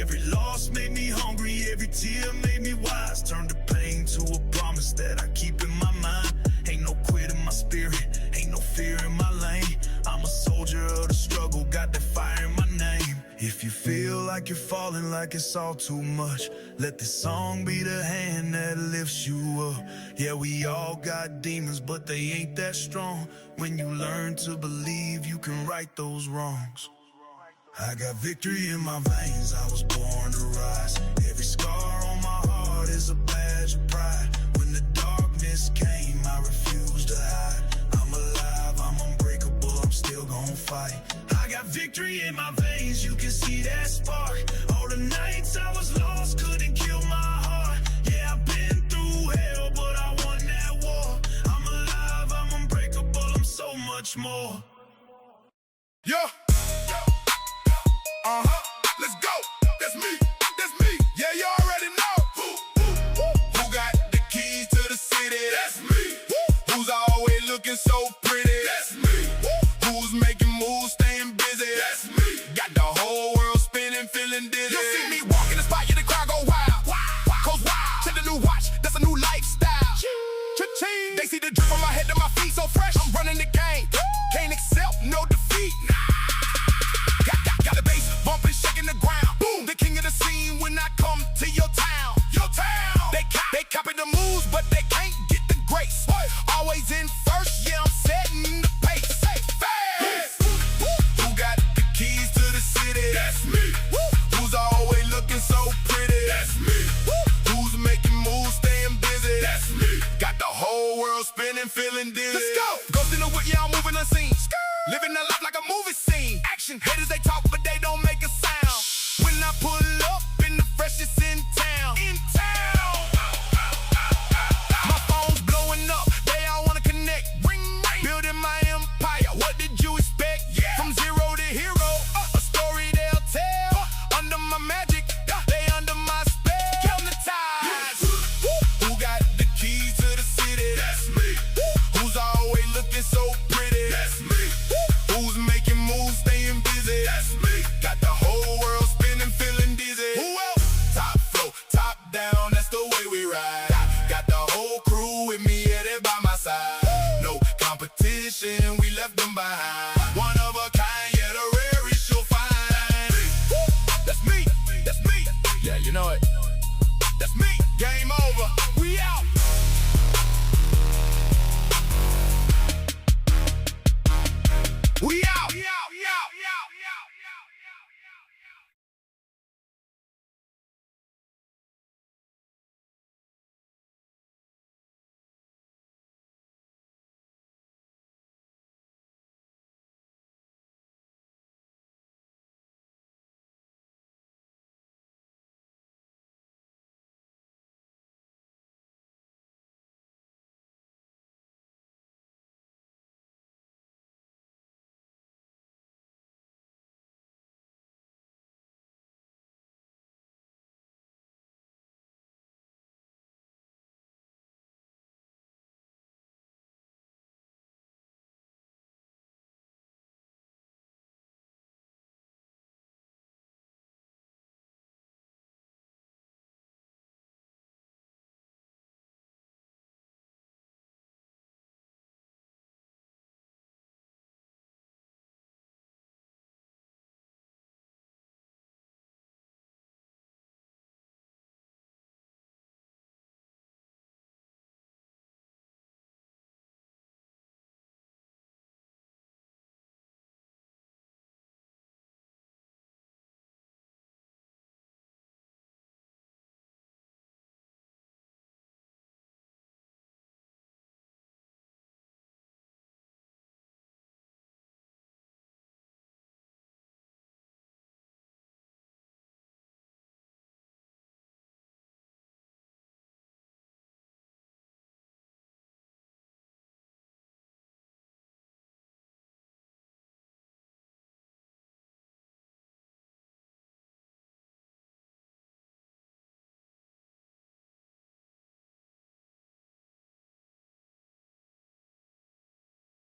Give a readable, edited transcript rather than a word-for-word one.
Every loss made me hungry, every tear made me wise. Turned the pain to a promise that I keep in my mind. Ain't no quit in my spirit, ain't no fear in my lane. I'm a soldier of the struggle, got that fire in my name. If you feel like you're falling, like it's all too much, let this song be the hand that lifts you up. Yeah, we all got demons, but they ain't that strong. When you learn to believe, you can right those wrongs. I got victory in my veins, I was born to rise. Every scar on my heart is a badge of pride. When the darkness came, I refused to hide. I'm alive, I'm unbreakable, I'm still gon' fight. I got victory in my veins, you can see that spark. All the nights I was lost couldn't kill my heart. Yeah, I've been through hell, but I won that war. I'm alive, I'm unbreakable, I'm so much more. Yeah. Let's go. That's me. That's me. Yeah, you already know. Who got the keys to the city? That's me. Who's always looking so pretty? That's me. Who's making moves, staying busy? That's me. Got the whole world spinning, feeling dizzy. You see me walk in the spot, yeah, the crowd go wild. Goes wild. To the new watch, that's a new lifestyle. Cha-ching. They see the drip from my head to my feet, so fresh. I'm running the game. Can't accept no defeat. Got the bass bumping, shaking the ground. Boom, the king of the scene when I come to your town. Your town. They copy the moves, but they can't get the grace. Always in first, yeah, I'm setting the pace. Fast. Who got the keys to the city? That's me. Who's always looking so pretty? That's me. Who's making moves, staying busy? That's me. Got the whole world spinning, feeling dizzy. Let's go. Ghost in the wood, yeah, I'm moving unseen. Living the life